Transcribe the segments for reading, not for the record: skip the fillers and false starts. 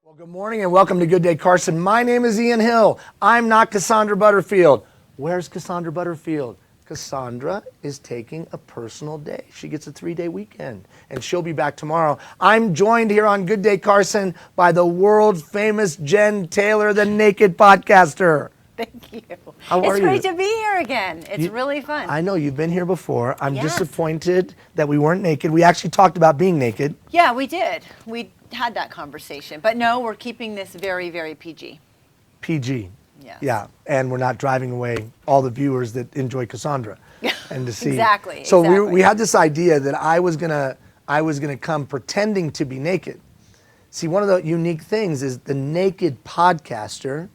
Well, good morning and welcome to Good Day Carson. My name is Ian Hill. I'm not Cassandra Butterfield. Where's Cassandra Butterfield? Cassandra is taking a personal day. She gets a 3-day weekend and she'll be back tomorrow. I'm joined here on Good Day Carson by the world famous Jenn Taylor, the naked podcaster. Thank you. How are It's you? great to be here again. It's really fun. I know you've been here before. I'm Yes. disappointed that we weren't naked. We actually talked about being naked. Yeah, we did. We had that conversation. But no, we're keeping this very, very PG. PG. Yes. Yeah, and we're not driving away all the viewers that enjoy Cassandra and to see. Exactly. So exactly. we had this idea that I was gonna come pretending to be naked. See, one of the unique things is the naked podcaster.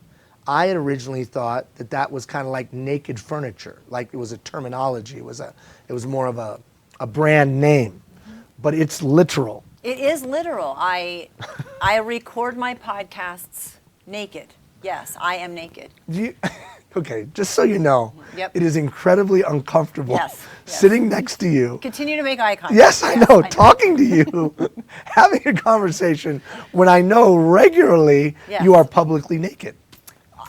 I had originally thought that was kind of like naked furniture, like it was a terminology. It was more of a brand name, but it's literal. It is literal. I record my podcasts naked. Yes, I am naked. Okay, just so you know, Yep. it is incredibly uncomfortable Yes. sitting next to you. Continue to make eye contact. Yes, I know, talking to you, having a conversation when I know regularly Yes. you are publicly naked.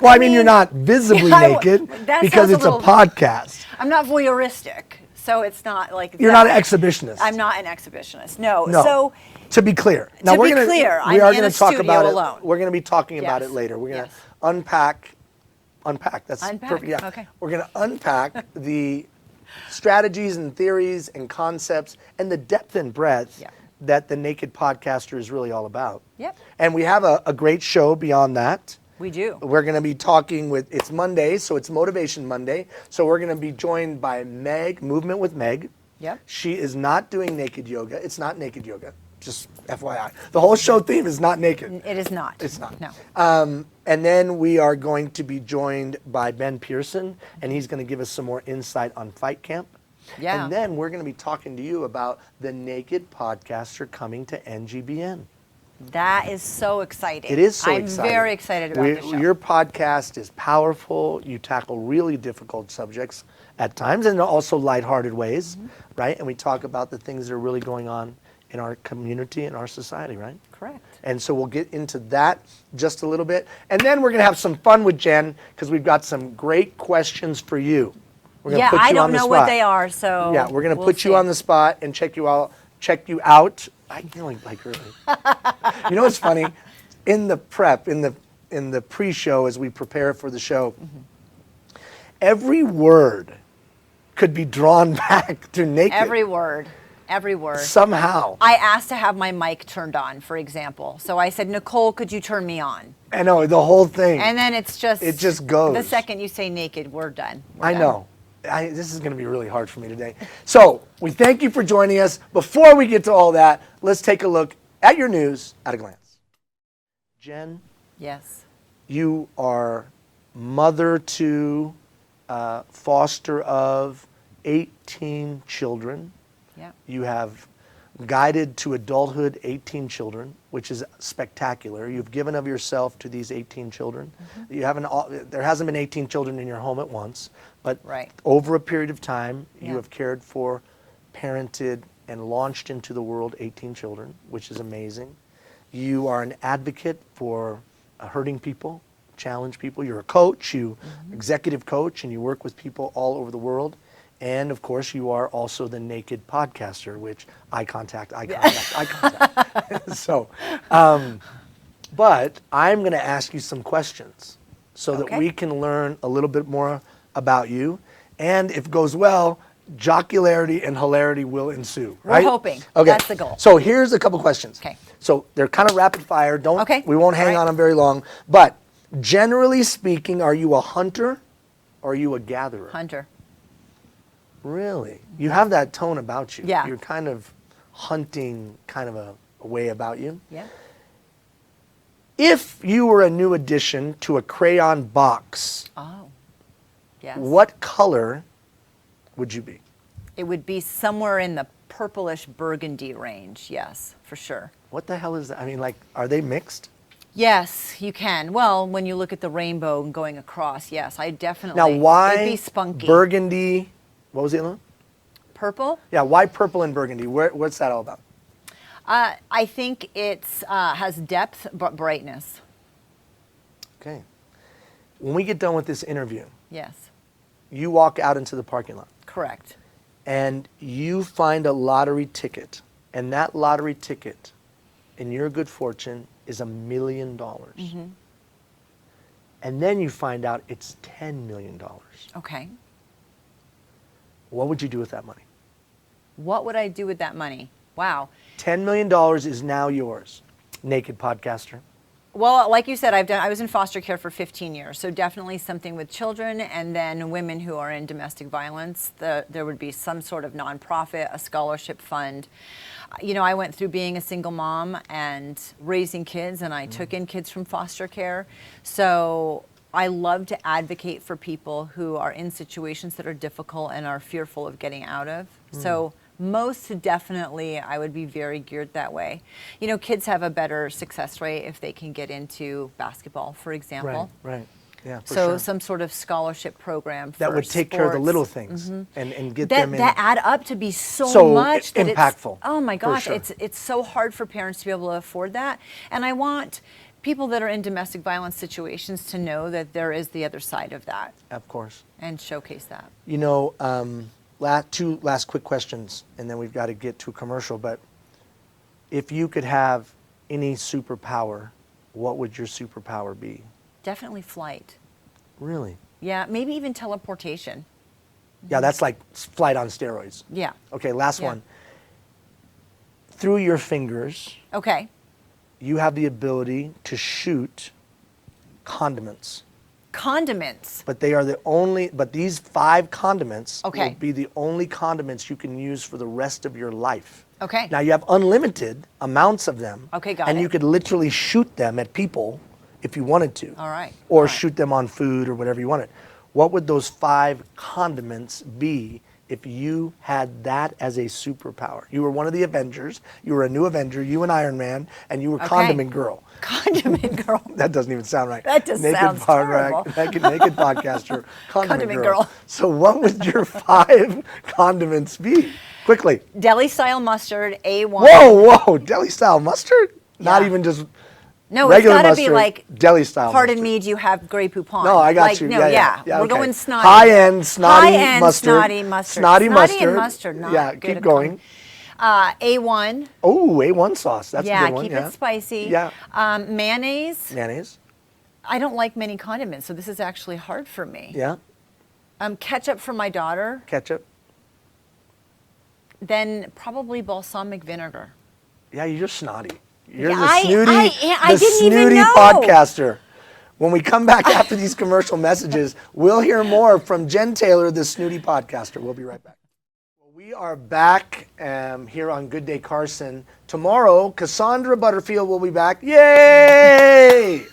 Well, I mean, you're not visibly naked that because sounds it's a little- podcast. I'm not voyeuristic, so it's not like You're not an exhibitionist. I'm not an exhibitionist. No. No. So To be clear. To be clear, we I'm are in gonna a talk studio about alone. it. We're going to be talking about Yes. it later. We're going to Yes. unpack. That's Unpack, perfect. Yeah. okay. We're going to unpack the strategies and theories and concepts and the depth and breadth Yeah. that the naked podcaster is really all about. Yep. And we have a great show beyond that. we do. We're going to be talking it's Monday, so it's Motivation Monday. So we're going to be joined by Meg, Movement with Meg. Yep. She is not doing naked yoga. It's not naked yoga, just FYI. The whole show theme is not naked. It is not. It's not. No. And then we are going to be joined by Ben Pearson, and he's going to give us some more insight on Fight Camp. Yeah. And then we're going to be talking to you about the naked podcaster coming to NGBN. That is so exciting. It is so I'm exciting. very excited about this show. Your podcast is powerful. You tackle really difficult subjects at times and also lighthearted ways, right? And we talk about the things that are really going on in our community and our society, right? Correct. And so we'll get into that just a little bit. And then we're going to have some fun with Jenn because we've got some great questions for you. We're gonna Yeah, put you I on don't the know spot. what they are, so Yeah, we're going to we'll put you see. on the spot and check you out. I feel like really. You know what's funny? In the prep, in the pre-show as we prepare for the show, every word could be drawn back to naked. Every word. Every word. Somehow. I asked to have my mic turned on, for example. So I said, Nicole, could you turn me on? I know, the whole thing. And then it just goes. The second you say naked, we're done. We're I done. know. This is going to be really hard for me today. So we thank you for joining us. Before we get to all that, let's take a look at your news at a glance. Jenn, Yes. you are mother to, foster of 18 children. Yeah. You have guided to adulthood 18 children, which is spectacular. You've given of yourself to these 18 children. There hasn't been 18 children in your home at once, but Right. over a period of time, you Yeah. have cared for, parented, and launched into the world 18 children, which is amazing. You are an advocate for hurting people, challenge people. You're a coach, executive coach, and you work with people all over the world. And of course, you are also the naked podcaster, which eye contact. So, but I'm going to ask you some questions so that Okay. we can learn a little bit more about you. And if it goes well, jocularity and hilarity will ensue. We're right? hoping. Okay. That's the goal. So here's a couple questions. Okay. So they're kind of rapid fire. Okay. We won't hang All right. on them very long. But generally speaking, are you a hunter or are you a gatherer? Hunter. Really? You have that tone about you. Yeah. You're kind of hunting kind of a way about you. Yeah. If you were a new addition to a crayon box, Oh. Yes. what color would you be? It would be somewhere in the purplish burgundy range. Yes, for sure. What the hell is that? I mean, like, are they mixed? Yes, you can. Well, when you look at the rainbow and going across, yes, I definitely. Now, why It'd be spunky. burgundy? What was the other one? Purple? Yeah, why purple and burgundy? What's that all about? I think it's has depth but brightness. Okay. When we get done with this interview, Yes, you walk out into the parking lot correct. and you find a lottery ticket, and that lottery ticket, in your good fortune, is $1 million. And then you find out it's $10 million. Okay. What would you do with that money? What would I do with that money? Wow. $10 million is now yours, naked podcaster. Well, like you said, I was in foster care for 15 years, so definitely something with children, and then women who are in domestic violence. There would be some sort of nonprofit, a scholarship fund. You know, I went through being a single mom and raising kids, and I took in kids from foster care. So I love to advocate for people who are in situations that are difficult and are fearful of getting out of. So most definitely, I would be very geared that way. You know, kids have a better success rate if they can get into basketball, for example. Right. Yeah, for So sure. some sort of scholarship program for That would take care of the sports. little things and get that, them in. that add up to be so much that impactful. Oh my for gosh, sure. it's so hard for parents to be able to afford that. And I want people that are in domestic violence situations to know that there is the other side of that Of course. and showcase that. You know, two last quick questions, and then we've got to get to a commercial. But if you could have any superpower, what would your superpower be? Definitely flight. Really? Yeah, maybe even teleportation. Yeah, that's like flight on steroids. Yeah. Okay, last Yeah. one. Through your fingers, Okay. you have the ability to shoot condiments. Condiments. But these 5 condiments Okay. will be the only condiments you can use for the rest of your life. Okay. Now you have unlimited amounts of them. Okay, got and it. you could literally shoot them at people if you wanted to. All right. Or All right. shoot them on food or whatever you wanted. What would those 5 condiments be if you had that as a superpower? You were one of the Avengers. You were a new Avenger, you and Iron Man, and you were Okay. Condiment Girl. Condiment girl. That doesn't even sound right. That just sounds terrible. Naked podcaster, condiment Condiment girl. girl. So what would your 5 condiments be? Quickly. Deli style mustard, A1. Whoa, deli style mustard? Not Yeah. even just No, regular it's got to mustard, be like, deli style pardon mustard. me, do you have Grey Poupon? No, I got like, you. No, yeah. We're okay. going snotty. High-end snotty High-end mustard. snotty mustard. Snotty mustard. and mustard, not yeah, good keep at going. A1. Oh, A1 sauce. That's a Yeah, good one. keep Yeah. it spicy. Yeah. Mayonnaise. Mayonnaise. I don't like many condiments, so this is actually hard for me. Yeah. Ketchup for my daughter. Ketchup. Then probably balsamic vinegar. Yeah, you're just snotty. You're Yeah, the snooty, I the didn't even snooty know. podcaster. When we come back after these commercial messages, we'll hear more from Jenn Taylor, the snooty podcaster. We'll be right back. Well, we are back here on Good Day Carson. Tomorrow, Cassandra Butterfield will be back. Yay!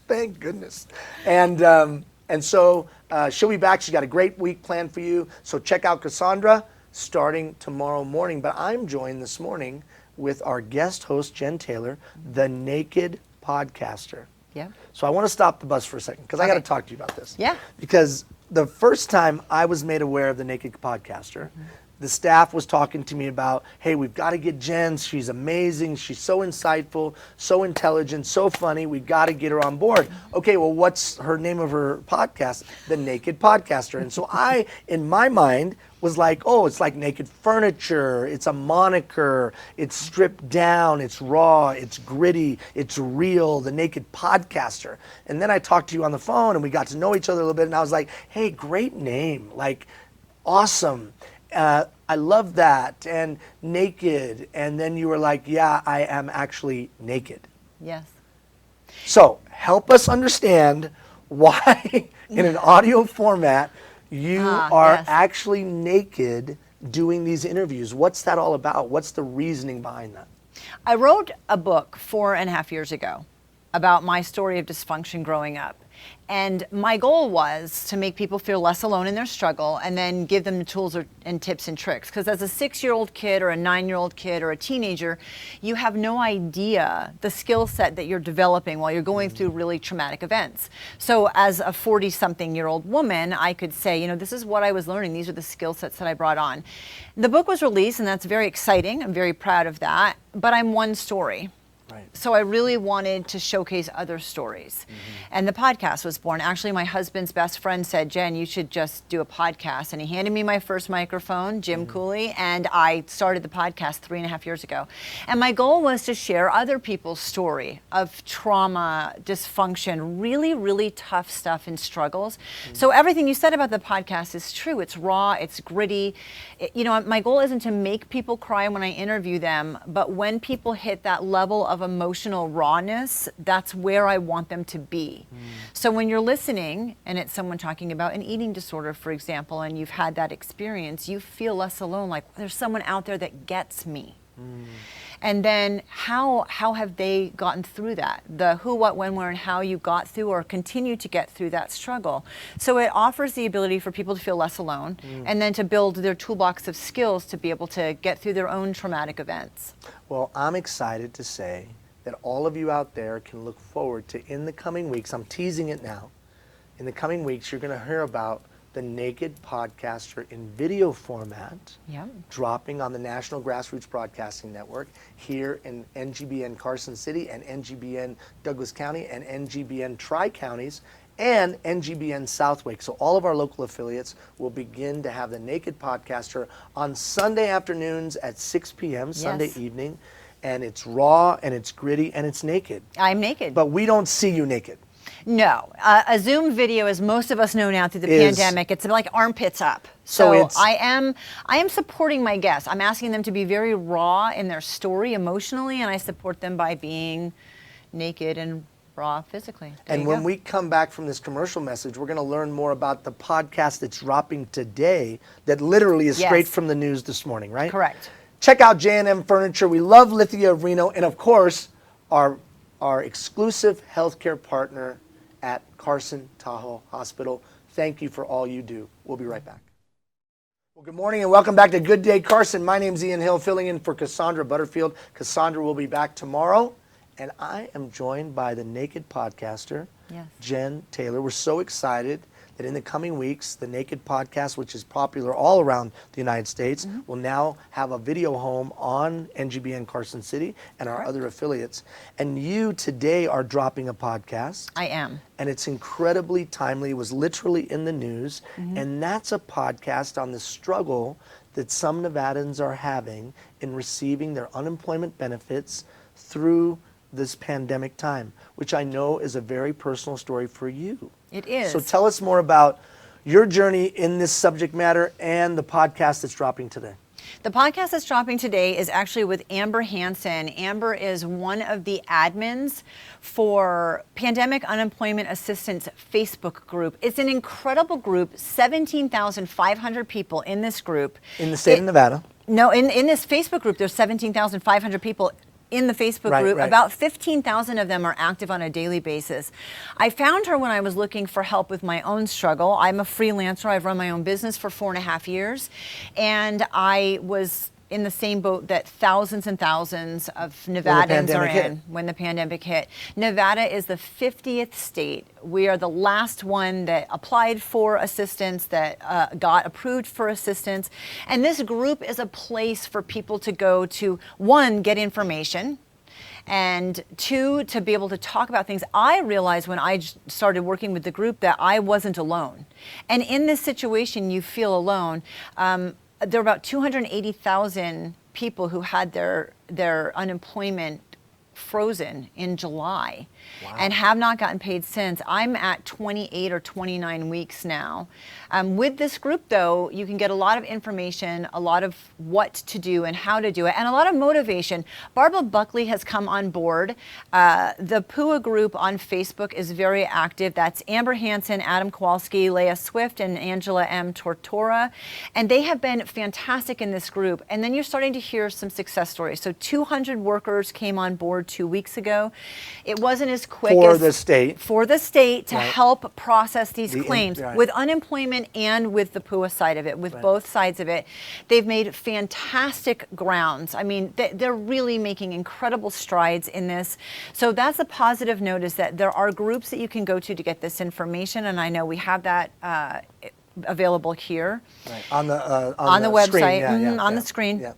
Thank goodness. And so she'll be back. She's got a great week planned for you. So check out Cassandra starting tomorrow morning. But I'm joined this morning with our guest host, Jenn Taylor, the naked podcaster. Yeah. So I want to stop the bus for a second because I got to talk to you about this. Yeah. Because the first time I was made aware of the naked podcaster, the staff was talking to me about, hey, we've got to get Jenn. She's amazing. She's so insightful, so intelligent, so funny. We've got to get her on board. Okay, well, what's her name of her podcast? The Naked Podcaster. And so I, in my mind, was like, oh, it's like naked furniture. It's a moniker. It's stripped down. It's raw. It's gritty. It's real. The Naked Podcaster. And then I talked to you on the phone and we got to know each other a little bit. And I was like, hey, great name. Like, awesome. I love that. And naked. And then you were like, yeah, I am actually naked. Yes. So help us understand why in an audio format you are yes. actually naked doing these interviews. What's that all about? What's the reasoning behind that? I wrote a book 4.5 years ago about my story of dysfunction growing up. And my goal was to make people feel less alone in their struggle and then give them the tools and tips and tricks. Because as a 6-year-old kid or a 9-year-old kid or a teenager, you have no idea the skill set that you're developing while you're going through really traumatic events. So as a 40-something-year-old woman, I could say, you know, this is what I was learning. These are the skill sets that I brought on. The book was released, and that's very exciting. I'm very proud of that. But I'm one story. Right. So I really wanted to showcase other stories. And the podcast was born. Actually, my husband's best friend said, Jen, you should just do a podcast. And he handed me my first microphone, Jim Cooley, and I started the podcast 3.5 years ago. And my goal was to share other people's story of trauma, dysfunction, really, really tough stuff and struggles. So everything you said about the podcast is true. It's raw, it's gritty. You know, my goal isn't to make people cry when I interview them, but when people hit that level of emotional rawness, that's where I want them to be. So when you're listening and it's someone talking about an eating disorder, for example, and you've had that experience, you feel less alone, like there's someone out there that gets me. And then how have they gotten through that? The who, what, when, where, and how you got through or continue to get through that struggle. So it offers the ability for people to feel less alone and then to build their toolbox of skills to be able to get through their own traumatic events. Well, I'm excited to say that all of you out there can look forward to, in the coming weeks, I'm teasing it now, in the coming weeks, you're going to hear about the Naked Podcaster in video format, dropping on the National Grassroots Broadcasting Network here in NGBN Carson City and NGBN Douglas County and NGBN Tri-Counties and NGBN Southwick. So all of our local affiliates will begin to have the Naked Podcaster on Sunday afternoons at 6 p.m., Sunday evening. And it's raw and it's gritty and it's naked. I'm naked. But we don't see you naked. No, a Zoom video, as most of us know now through the pandemic, it's like armpits up. So I am supporting my guests. I'm asking them to be very raw in their story emotionally, and I support them by being naked and raw physically. And when we come back from this commercial message, we're going to learn more about the podcast that's dropping today that literally is straight from the news this morning, right? Correct. Check out J&M Furniture. We love Lithia of Reno, and of course, our exclusive healthcare partner at Carson Tahoe Hospital. Thank you for all you do. We'll be right back. Well, good morning and welcome back to Good Day Carson. My name's Ian Hill, filling in for Cassandra Butterfield. Cassandra will be back tomorrow, and I am joined by the Naked Podcaster, Jenn Taylor. We're so excited that in the coming weeks, the Naked Podcast, which is popular all around the United States, will now have a video home on NGBN Carson City and our other affiliates. And you today are dropping a podcast. I am. And it's incredibly timely. It was literally in the news. And that's a podcast on the struggle that some Nevadans are having in receiving their unemployment benefits through this pandemic time, which I know is a very personal story for you. It is. So tell us more about your journey in this subject matter and the podcast that's dropping today. The podcast that's dropping today is actually with Amber Hansen. Amber is one of the admins for Pandemic Unemployment Assistance Facebook group. It's an incredible group, 17,500 people in this group. In the state of Nevada? No, in this Facebook group, there's 17,500 people in the Facebook group. About 15,000 of them are active on a daily basis. I found her when I was looking for help with my own struggle. I'm a freelancer. I've run my own business for 4.5 years. And I was in the same boat that thousands and thousands of Nevadans are in when the pandemic hit. Nevada is the 50th state. We are the last one that applied for assistance, that got approved for assistance. And this group is a place for people to go to, one, get information, and two, to be able to talk about things. I realized when I started working with the group that I wasn't alone. And in this situation, you feel alone. There are about 280,000 people who had their unemployment frozen in July and have not gotten paid since. I'm at 28 or 29 weeks now. With this group, though, you can get a lot of information, a lot of what to do and how to do it, and a lot of motivation. Barbara Buckley has come on board. The PUA group on Facebook is very active. That's Amber Hansen, Adam Kowalski, Leah Swift, and Angela M. Tortora. And they have been fantastic in this group. And then you're starting to hear some success stories. So 200 workers came on board 2 weeks ago. It wasn't as quick For as the state. For the state to Right. help process these The claims right. with unemployment and with the PUA side of it, with both sides of it. They've made fantastic grounds. I mean, they're really making incredible strides in this. So that's a positive note, is that there are groups that you can go to get this information, and I know we have that available here Right. On the website, screen. Yeah, on the screen. Yeah.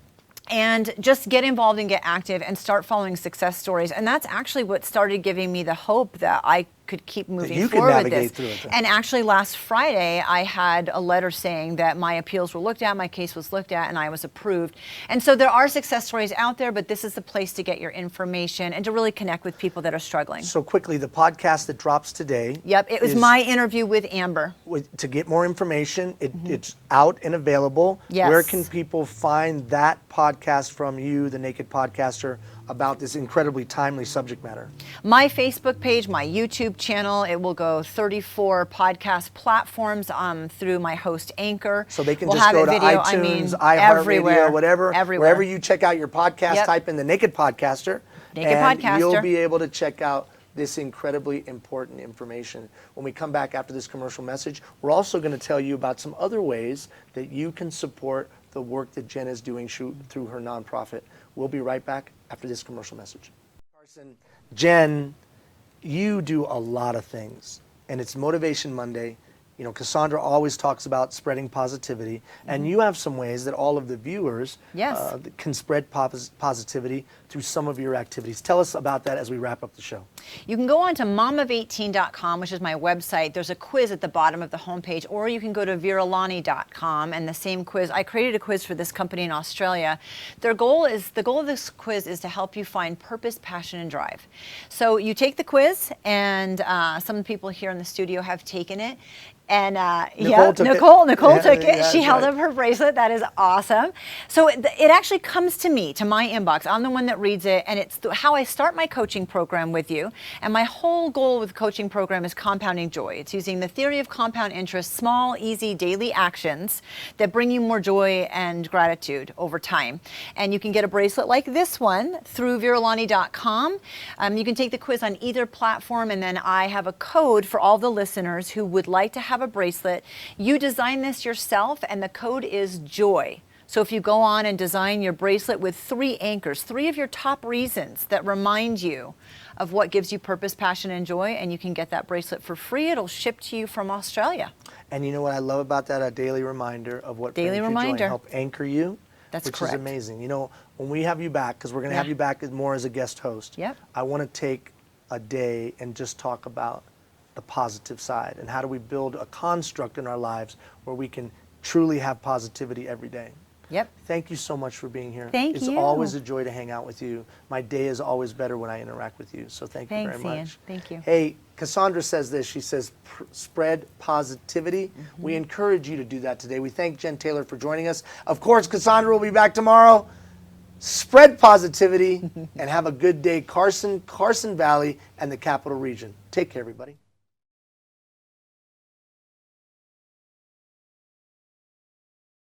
And just get involved and get active and start following success stories. And that's actually what started giving me the hope that I could keep moving you could forward with navigate this. through it, then. And actually last Friday, I had a letter saying that my appeals were looked at, my case was looked at, and I was approved. And so there are success stories out there, but this is the place to get your information and to really connect with people that are struggling. So quickly, the podcast that drops today. Yep, it was is- my interview with Amber. To get more information, it's out and available. Yes. Where can people find that podcast from you, the Naked Podcaster, about this incredibly timely subject matter? My Facebook page, my YouTube channel, it will go 34 podcast platforms through my host Anchor. So they can We'll just have go it to video, iTunes, everywhere, iHeartRadio, whatever. everywhere. Wherever you check out your podcast, Yep. type in the Naked Podcaster. Naked and Podcaster. you'll be able to check out this incredibly important information. When we come back after this commercial message, we're also going to tell you about some other ways that you can support the work that Jenn is doing through her nonprofit. We'll be right back after this commercial message. Carson, Jenn, you do a lot of things, and it's Motivation Monday. You know, Cassandra always talks about spreading positivity, and you have some ways that all of the viewers Yes. can spread positivity through some of your activities. Tell us about that as we wrap up the show. You can go on to momof18.com, which is my website. There's a quiz at the bottom of the homepage, or you can go to viralani.com and the same quiz. I created a quiz for this company in Australia. The goal of this quiz is to help you find purpose, passion, and drive. So you take the quiz, and some people here in the studio have taken it. And Nicole took it. Nicole took it. Yeah, She held right. up her bracelet. That is awesome. So it actually comes to me, to my inbox. I'm the one that reads it, and it's how I start my coaching program with you. And my whole goal with the coaching program is compounding joy. It's using the theory of compound interest, small, easy, daily actions that bring you more joy and gratitude over time. And you can get a bracelet like this one through viralani.com. You can take the quiz on either platform, and then I have a code for all the listeners who would like to have a bracelet. You design this yourself, and the code is JOY. So if you go on and design your bracelet with 3 anchors, 3 of your top reasons that remind you of what gives you purpose, passion, and joy, and you can get that bracelet for free. It'll ship to you from Australia. And you know what I love about that? A daily reminder of what Daily brings you joy, reminder. and help anchor you. That's which correct. is amazing. You know, when we have you back, because we're going to have Yeah. you back more as a guest host, Yep. I want to take a day and just talk about the positive side and how do we build a construct in our lives where we can truly have positivity every day. Yep. Thank you so much for being here. Thank it's you. always a joy to hang out with you. My day is always better when I interact with you. So thank you Thanks, very much. Ian. Thank you. Hey, Cassandra says this. She says, spread positivity. We encourage you to do that today. We thank Jenn Taylor for joining us. Of course, Cassandra will be back tomorrow. Spread positivity and have a good day, Carson, Carson Valley, and the Capital Region. Take care, everybody.